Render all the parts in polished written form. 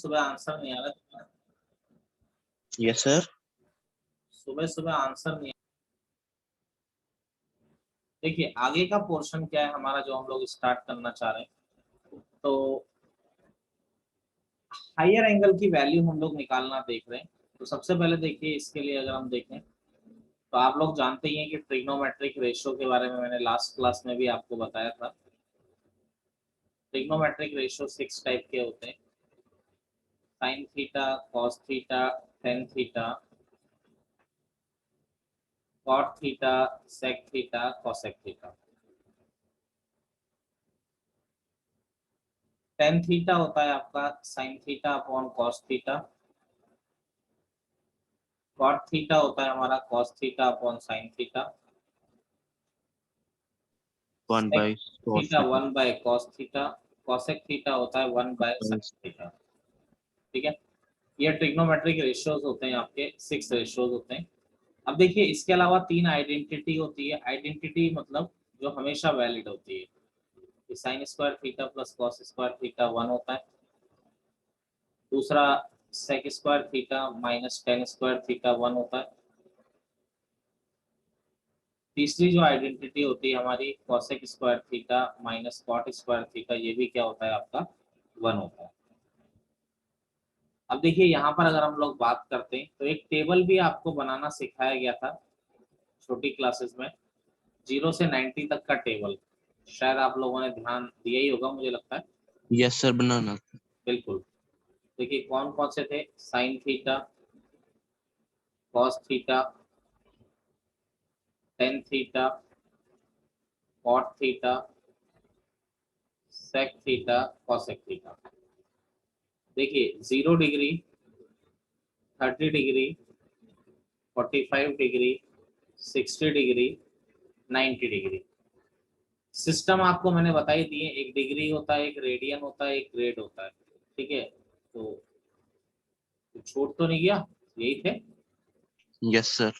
सुबह आंसर नहीं आ रहा तुम्हारा? Yes sir. सुबह सुबह आंसर नहीं। देखिए आगे का पोर्शन क्या है हमारा जो हम लोग स्टार्ट करना चाह रहे हैं। तो हायर एंगल की वैल्यू हम लोग निकालना देख रहे हैं। तो सबसे पहले देखिए इसके लिए अगर हम देखें तो आप लोग जानते ही हैं कि ट्रिग्नोमेट्रिक रेशियो के बारे में मैंने लास्ट क्लास में भी आपको बताया था। ट्रिग्नोमेट्रिक रेशियो 6 टाइप के होते हैं। Sine theta, cos theta, tan theta, cot theta, sec theta, cosec theta. Tan theta होता है आपका sine theta upon cos theta. Cot theta होता है हमारा cos theta upon sine theta. One sec by theta one by cos theta. Cosec theta होता है one by sine cos. Theta. ठीक है, ये ट्रिग्नोमेट्रिक रेशियोज होते हैं, आपके 6 रेशियोज होते हैं। अब देखिए इसके अलावा 3 आइडेंटिटी होती है। आइडेंटिटी मतलब जो हमेशा वैलिड होती है। Sine square theta plus cos square theta 1 होता है। दूसरा sec square theta minus tan square theta 1 होता है। तीसरी जो आइडेंटिटी होती है हमारी cosec square theta minus cot square theta, ये भी क्या होता है आपका 1 होता है। अब देखिए यहाँ पर अगर हम लोग बात करते हैं तो एक टेबल भी आपको बनाना सिखाया गया था छोटी क्लासेस में, 0 से 90 तक का टेबल। शायद आप लोगों ने ध्यान दिया ही होगा मुझे लगता है। यस सर, बनाना। बिल्कुल। देखिए कौन कौन से थे, sine theta, cos theta, tan theta, cot theta, sec theta, cosec theta. देखिए 0 degree, 30 degree, 45 degree, 60 degree, 90 degree. System आपको मैंने बता ही दिए, एक डिग्री होता है, एक रेडियन होता है, एक ग्रेड होता है। ठीक है, तो छूट तो नहीं गया, यही थे। Yes sir.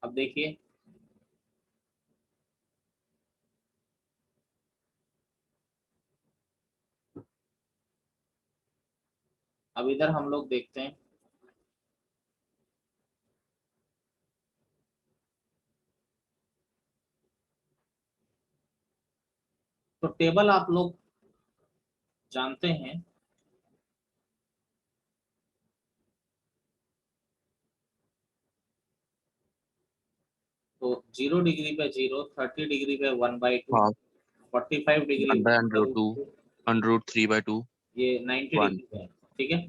अब देखिए अब इधर हम लोग देखते हैं। तो टेबल आप लोग जानते हैं। तो 0 डिग्री पे 0, 30 डिग्री पे 1/2, हाफ 45 डिग्री 1 बाय पे अंडर 2 √2, अंडर रूट 3/2 ये 90 1 डिग्री पे है। ठीक है,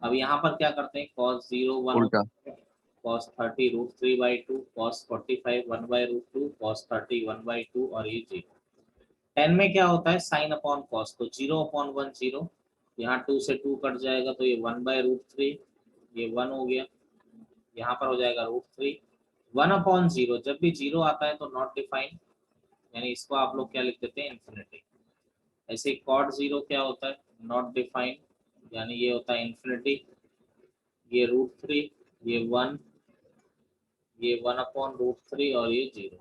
अब यहाँ पर क्या करते हैं, cos 0 1 उल्टा। होता है, cos 30 √3/2, cos 45 1/√2, cos 30 1/2 और ये 0। 10 में क्या होता है, साइन अपॉन कॉस, तो 0/1 0, यहाँ 2 से 2 कट जाएगा तो ये 1/√3, ये 1 हो गया। यहाँ पर हो जाएगा √3। 1/0, जब भी 0 आता है तो नॉट डिफाइंड, यानी इसको आप लोग क्या लिख देते हैं, इन्फिनिटी। ऐसे कॉट 0 क्या होता है, नॉट डिफाइंड, यानी ये होता है इन्फिनिटी। ये √3, ये 1, ये 1/√3 और ये 0।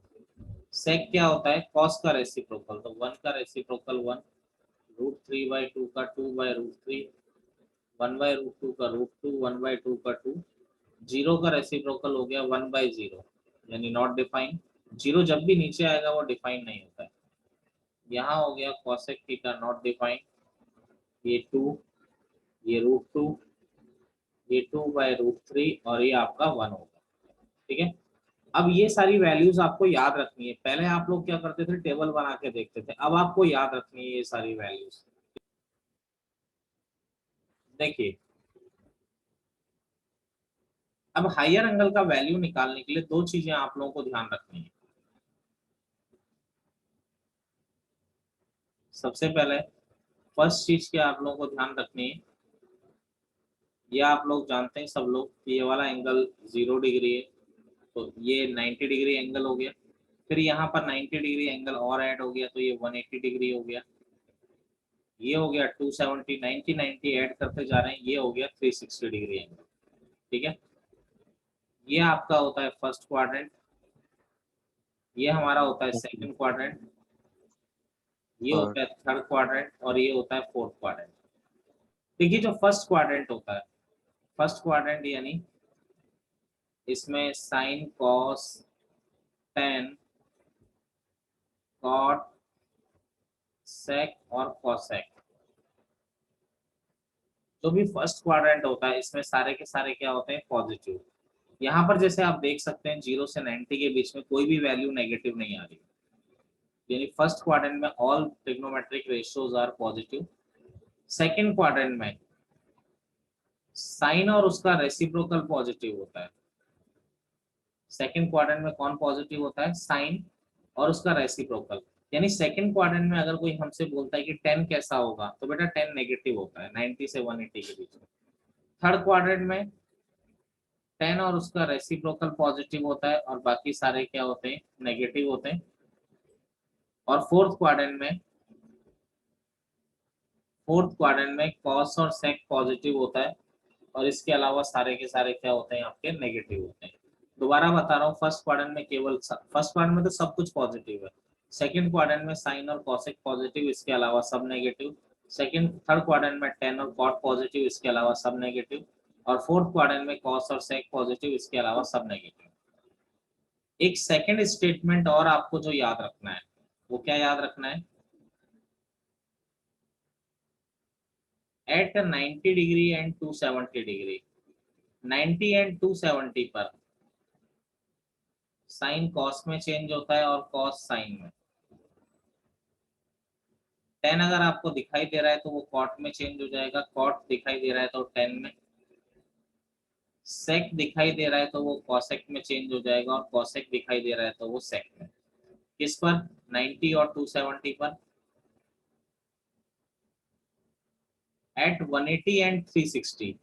सेक क्या होता है, कॉस का रेसिप्रोकल, तो 1 का रेसिप्रोकल 1, √3/2 का 2/√3, 1/√2 का √2, 1/2 का 2, 0 का रेसिप्रोकल हो गया 1/0, यानी नॉट डिफाइंड। 0 जब भी नीचे आएगा वो डिफाइन नहीं होता है। यहाँ हो गया कॉसेक थीटा नॉट डिफाइंड, ये 2, ये √2, ये 2/√3 और ये आपका 1 होगा। ठीक है, अब ये सारी वैल्यूज आपको याद रखनी है। पहले आप लोग क्या करते थे, टेबल बना के देखते थे, अब आपको याद रखनी है ये सारी वैल्यूज। देखिए अब हायर एंगल का वैल्यू निकालने के लिए दो चीजें आप लोगों को ध्यान रखनी है। सबसे पहले फर्स्ट चीज क्या आप लोगों को ध्यान रखनी है, ये आप लोग जानते हैं सब लोग कि ये वाला एंगल 0 डिग्री है, तो ये 90 डिग्री एंगल हो गया। फिर यहाँ पर 90 डिग्री एंगल और ऐड हो गया तो ये 180 डिग्री हो गया। ये हो गया 270, 90 90 ऐड करते जा रहे हैं, ये हो गया 360 डिग्री एंगल। ठीक है, ये आपका होता है फर्स्ट क्वाड्रेंट, ये हमारा होता है सेकंड क्वाड्रेंट, ये होता है थर्ड क्वाड्रेंट और ये होता है फोर्थ क्वाड्रेंट। देखिए जो फर्स्ट क्वाड्रेंट होता है, फर्स्ट क्वाड्रेंट यानी इसमें sine cos tan cot sec और कॉसेक, जो भी फर्स्ट क्वाड्रेंट होता है इसमें सारे के सारे क्या होते हैं, पॉजिटिव। यहाँ पर जैसे आप देख सकते हैं 0 से 90 के बीच में कोई भी वैल्यू नेगेटिव नहीं आ रही, यानी फर्स्ट क्वाड्रेंट में all trigonometric ratios are positive. Second quadrant में साइन और उसका रेसिप्रोकल पॉजिटिव होता है। सेकंड क्वाड्रेंट में कौन पॉजिटिव होता है, साइन और उसका रेसिप्रोकल। यानी सेकंड क्वाड्रेंट में अगर कोई हमसे बोलता है कि 10 कैसा होगा, तो बेटा 10 नेगेटिव होता है 90 से 180 के बीच में। थर्ड क्वाड्रेंट में 10 और उसका रेसिप्रोकल पॉजिटिव होता है और बाकी सारे क्या होते हैं, नेगेटिव होते हैं। और फोर्थ क्वाड्रेंट में कॉस और सेक पॉजिटिव होता है और इसके अलावा सारे के सारे क्या होते हैं, आपके नेगेटिव होते हैं। दोबारा बता रहा हूँ, फर्स्ट क्वाड्रेंट में केवल फर्स्ट क्वाड्रेंट में तो सब कुछ पॉजिटिव है। सेकंड क्वाड्रेंट में साइन और कॉसेक पॉजिटिव, इसके अलावा सब नेगेटिव। थर्ड क्वाड्रेंट में 10 और कॉट पॉजिटिव, इसके अलावा सब नेगेटिव। और फोर्थ क्वाड्रेंट में कॉस और सेक पॉजिटिव, इसके अलावा सब नेगेटिव। एक सेकंड स्टेटमेंट और आपको जो याद रखना है, वो क्या याद रखना है, at 90 degree and 270 degree, 90 and 270 पर साइन कॉस में चेंज होता है और कॉस साइन में। 10 अगर आपको दिखाई दे रहा है तो वो कॉट में चेंज हो जाएगा, कॉट दिखाई दे रहा है तो 10 में। सेक दिखाई दे रहा है तो वो कॉसेक में चेंज हो जाएगा और कॉसेक दिखाई दे रहा है तो वो सेक में। किस पर, 90 और 270 पर। एट 180 एंड 360,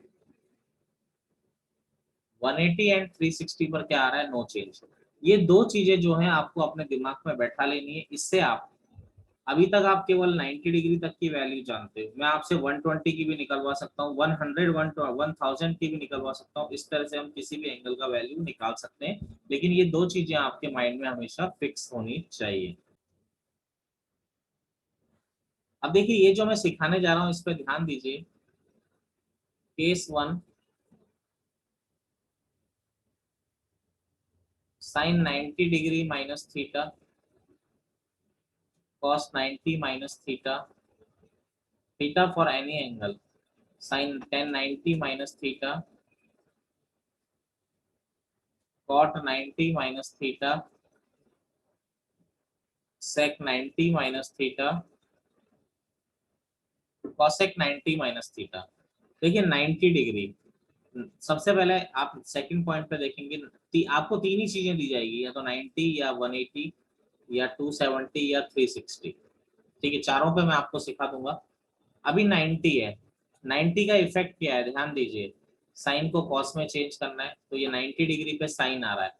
180 एंड 360 पर क्या आ रहा है, नो चेंज। ये दो चीजें जो हैं आपको अपने दिमाग में बैठा लेनी है। इससे आप अभी तक आप केवल 90 डिग्री तक की वैल्यू जानते हो, मैं आपसे 120 की भी निकलवा सकता हूँ, 100 1000 की भी निकलवा सकता हूँ। इस तरह से हम किसी भी एंगल का वैल्यू निकाल सकते हैं, लेकिन ये दो चीजें आपके माइंड में हमेशा फिक्स होनी चाहिए। अब देखिए ये जो मैं सिखाने जा रहा हूँ इस पर ध्यान दीजिए। Case 1, sine 90 degree minus theta cos 90 minus theta for any angle, sin 1090 minus theta cot 90 minus theta sec 90 minus theta cosec 90 minus theta। देखिए 90 डिग्री, सबसे पहले आप सेकंड पॉइंट पे देखेंगे, आपको तीन ही चीजें दी जाएगी, या तो 90 या 180 या 270 या 360। ठीक है, चारों पे मैं आपको सिखा दूंगा। अभी 90 है, 90 का इफेक्ट क्या है, ध्यान दीजिए। साइन को कॉस में चेंज करना है, तो ये 90 डिग्री पे साइन आ रहा है,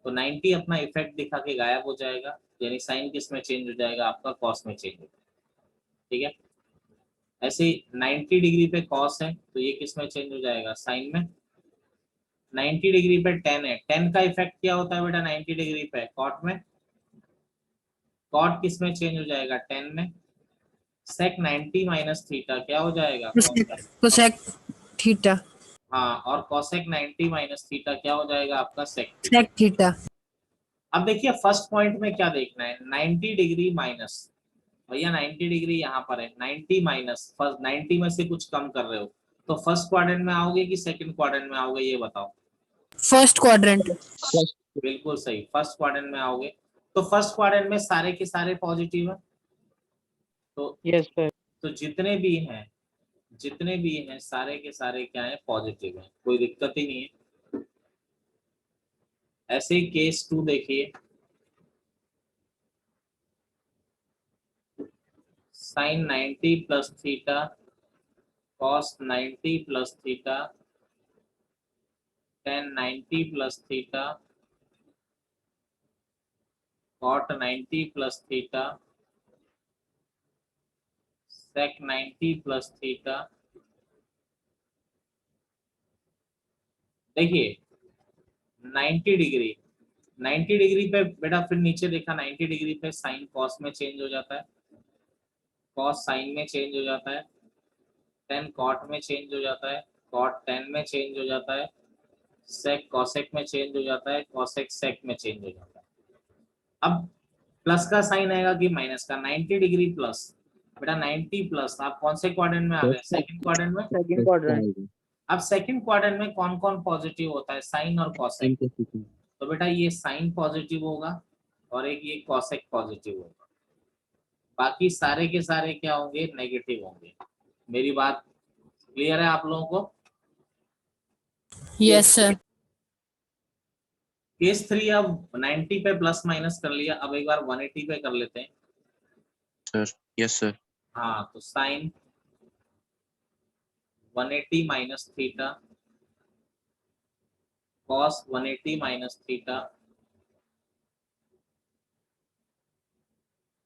तो 90 अपना इफेक्ट दिखा के गायब हो जाएगा, यानी साइन किस में चेंज हो जाएगा, आपका कॉस में चेंज हो जाएगा। ठीक है, ऐसे ही 90 डिग्री पे कॉस है तो ये किस में चेंज हो जाएगा, साइन में। 90 डिग्री पे 10 है, 10 का इफेक्ट क्या होता है बेटा 90 डिग्री पे, कॉट में। कॉट किस में चेंज हो जाएगा, 10 में। सेक 90 माइनस थीटा क्या हो जाएगा, कोसेक थीटा, हाँ, और कोसेक 90 माइनस थीटा क्या हो जाएगा आपका, सेक थीटा। Sec theta. अब देखिए फर्स्ट पॉइंट में क्या देखना है, 90 डिग्री माइनस, भैया 90 डिग्री यहाँ पर है, 90 माइनस, फर्स्ट 90 में से कुछ कम कर रहे हो, तो फर्स्ट क्वाड्रेंट में आओगे कि सेकंड क्वाड्रेंट में आओगे, ये बताओ। First quadrant. बिल्कुल सही, फर्स्ट क्वाड्रेंट में आओगे। तो फर्स्ट क्वाड्रेंट में सारे के सारे पॉजिटिव है, तो यस सर। तो जितने भी हैं सारे के सारे क्या है, पॉजिटिव है, कोई दिक्कत ही नहीं है। ऐसे ही केस 2 देखिए, sine 90 plus theta cos 90 plus theta tan 90 plus theta cot 90 plus theta sec 90 plus theta. देखिए 90 डिग्री, 90 डिग्री पे बेटा फिर नीचे देखा 90 डिग्री पे साइन कॉस में चेंज हो जाता है, कॉस साइन में चेंज हो जाता है, टेन कॉट में चेंज हो जाता है, कॉट टेन में चेंज हो जाता है, सेक कॉसेक में चेंज हो जाता है, कॉसेक सेक में चेंज हो जाता है। अब प्लस का साइन आएगा कि माइनस का, 90 डिग्री प्लस, बेटा 90 प्लस, आप कौन से क्वाड्रेंट में आ गए, सेकंड क्वाड्रेंट में। Second quadrant. अब सेकंड क्वाड्रेंट में कौन कौन पॉजिटिव होता है, साइन और कॉसेक। तो बेटा ये साइन पॉजिटिव होगा और एक ये कॉसेक पॉजिटिव होगा, बाकी सारे के सारे क्या होंगे, नेगेटिव होंगे। मेरी बात क्लियर है आप लोगों को। Yes, sir. केस 3 अब 90 पे प्लस माइनस कर लिया, अब एक बार 180 पे कर लेते हैं। Sir yes sir. हाँ तो sine 180 minus theta, cos 180 minus theta,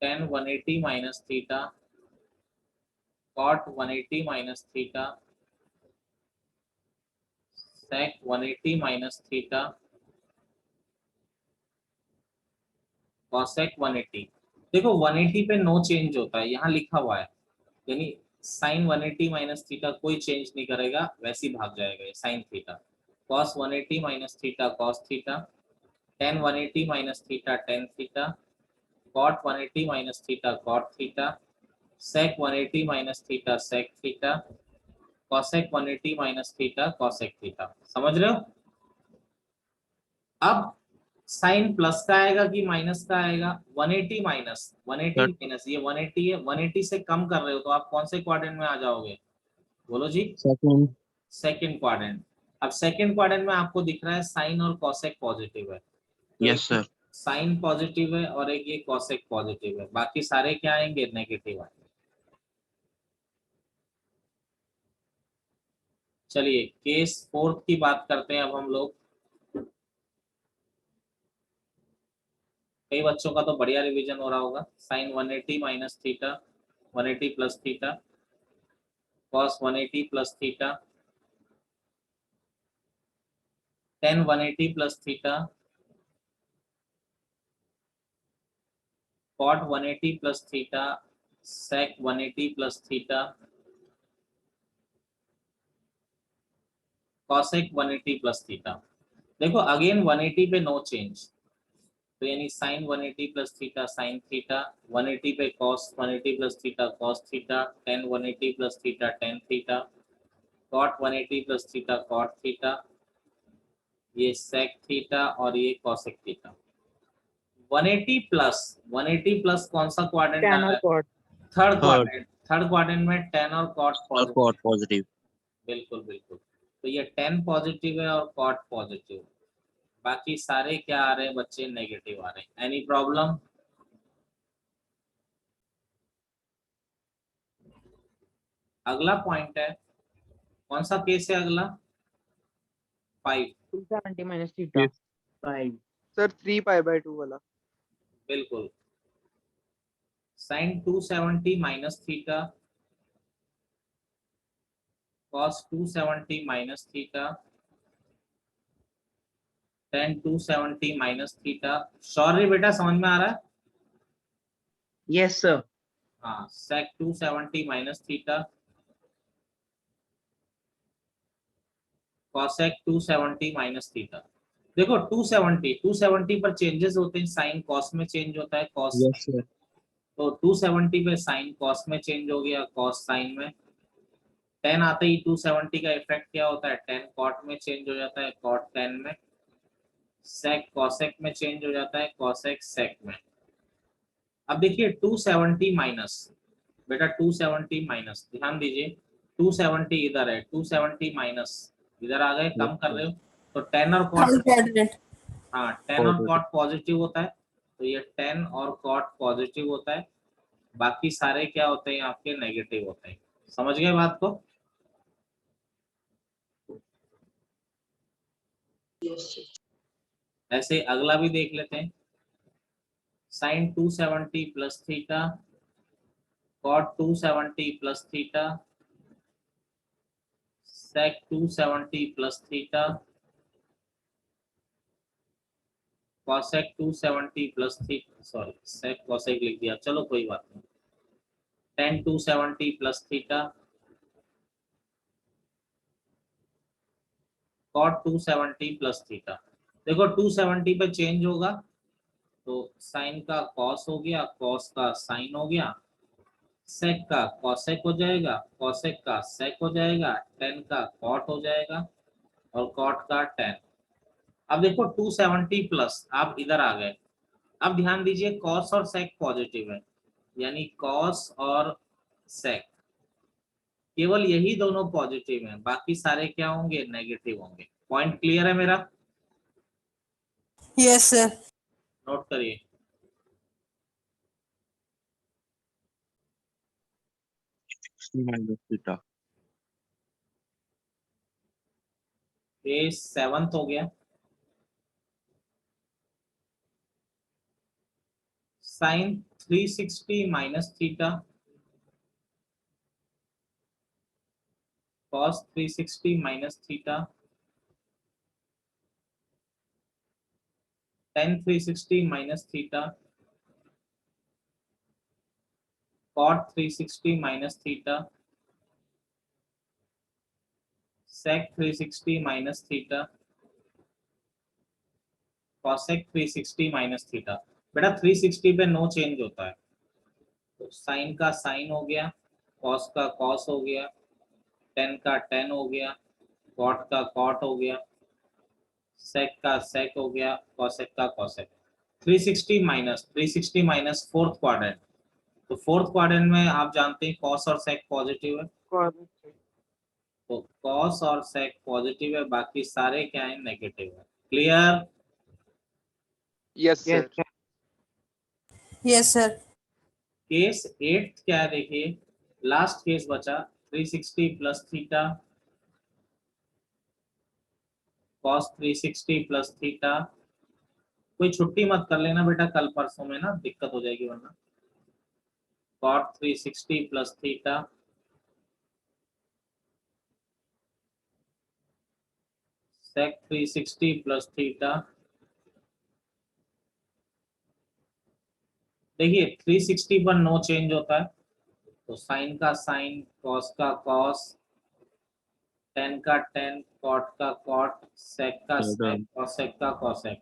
tan 180 minus theta, cot 180 minus theta, sec 180 minus theta, cosec 180। देखो 180 पे नो चेंज होता है, यहाँ लिखा हुआ है, यानी साइन 180 माइनस थीटा कोई चेंज नहीं करेगा, वैसे ही भाग जाएगा ये sine theta. Cos 180 minus theta cos theta, tan 180 minus theta tan theta, cot 180 minus theta cot theta, sec 180 minus theta sec theta, cosec 180 minus theta cosec theta. समझ रहे हो। अब साइन प्लस का आएगा कि माइनस का आएगा, 180 माइनस 180 माइनस, ये 180 है, 180 से कम कर रहे हो तो आप कौन से क्वाड्रेंट में आ जाओगे, बोलो जी। सेकंड। Second quadrant. अब सेकंड क्वाड्रेंट में आपको दिख रहा है साइन और कॉसेक पॉजिटिव है, तो यस सर। साइन पॉजिटिव है और एक ये कॉसेक पॉजिटिव है, बाकी सारे क्या आएंगे, नेगेटिव आएंगे। चलिए केस फोर्थ की बात करते हैं अब हम लोग। कई बच्चों का तो बढ़िया रिवीजन हो रहा होगा। Sine 180 minus theta 180 plus theta, cos 180 plus theta, tan 180 plus theta, cot 180 plus theta, sec 180 plus theta, cosec 180 plus theta. देखो अगेन 180 पे नो चेंज, तो यानी sine 180 plus theta sine theta, 180 पे cos 180 plus theta cos theta, tan 180 plus theta tan theta, cot 180 plus theta cot theta, ये sec theta और ये cosec theta. 180 plus कौन सा क्वाड्रेंट आ टेन रहा और है, cot. Third third quadrant. Third quadrant में टेन और कॉट और पॉजिटिव। Cot positive. बिल्कुल बिल्कुल, तो ये टेन पॉजिटिव है और कॉट पॉजिटिव, बाकी सारे क्या आ रहे हैं बच्चे, नेगेटिव आ रहे हैं। Any problem. अगला पॉइंट है, कौन सा केस है अगला, 5। 270 माइनस थीटा। 5 सर 3 पाई/2 वाला। बिल्कुल, sine 270 minus theta, cos 270 minus theta, tan 270 minus theta. Sorry बेटा समझ में आ रहा है। Yes sir. हाँ sec 270 minus theta, cosec 270 minus theta. देखो 270 पर चेंजेस होते हैं, साइन कॉस में चेंज होता है, कॉस यस सर। तो 270 पे साइन कॉस में चेंज हो गया, कॉस साइन में। टेन आते ही 270 का इफेक्ट क्या होता है, टेन कॉट में चेंज हो जाता है, कॉट टेन में। सेक कॉसेक में चेंज हो जाता है, कॉसेक सेक में। अब देखिए 270 माइनस, बेटा 270 माइनस, ध्यान दीजिए 270 इधर है, 270 माइनस इधर आ गए, कम कर रहे हो तो टेन और कॉट। Third quadrant. हाँ टेन और कॉट पॉजिटिव होता है, तो ये टेन और कॉट पॉजिटिव होता है, बाकी सारे क्या होते हैं आपके, नेगेटिव होते हैं। समझ गए बात को। ऐसे अगला भी देख लेते हैं। Sine 270 plus theta, cot 270 plus theta, sec 270 plus theta, cosec 270 plus theta, sorry sec cosec लिख दिया, चलो कोई बात नहीं। tan 270 plus theta, cot 270 plus theta. देखो 270 पे चेंज होगा तो साइन का कॉस हो गया, कॉस का साइन हो गया, सेक का कॉसेक हो जाएगा, कॉसेक का सेक हो जाएगा, टेन का कॉट हो जाएगा और कॉट का टेन। अब देखो 270 प्लस, आप इधर आ गए। अब ध्यान दीजिए कॉस और सेक पॉजिटिव है, यानी कॉस और सेक केवल यही दोनों पॉजिटिव हैं, बाकी सारे क्या होंगे, नेगेटिव होंगे। पॉइंट क्लियर है मेरा? Yes, sir. नोट करिए। minus theta. ये 7th हो गया। Sine 360 minus theta, cos 360 minus theta, tan 360 minus theta, cot 360 minus theta, sec 360 minus theta, cosec 360 minus theta। बेटा 360 पे नो चेंज होता है, तो साइन का साइन हो गया, कॉस का कॉस हो गया, टेन का टेन हो गया, कॉट का कॉट हो गया, सेक का सेक हो गया, कॉसेक का कॉसेक। 360 माइनस फोर्थ क्वाड्रेंट, तो फोर्थ क्वाड्रेंट में आप जानते हैं कॉस और सेक पॉजिटिव है, तो कॉस और सेक पॉजिटिव है, बाकी सारे क्या है, नेगेटिव है। Clear? Yes, sir. Yes, sir. Case 8 क्या है देखिए, लास्ट केस बचा 360 plus theta, cos 360 plus theta. कोई छुट्टी मत कर लेना बेटा, कल परसों में ना दिक्कत हो जाएगी वरना। कॉट 360 प्लस थीटा, सेक 360 प्लस थीटा। देखिए 360 पर नो चेंज होता है, तो साइन का साइन, कॉस का कॉस, टेन का टेन, कॉट का कॉट, सेक का सेक, कॉसेक का कॉसेक।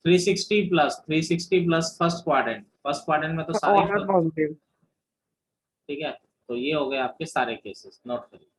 360 प्लस फर्स्ट क्वाड्रेंट में तो सारे All are positive. ठीक है। तो ये हो गए आपके सारे केसेस, नोट करिए।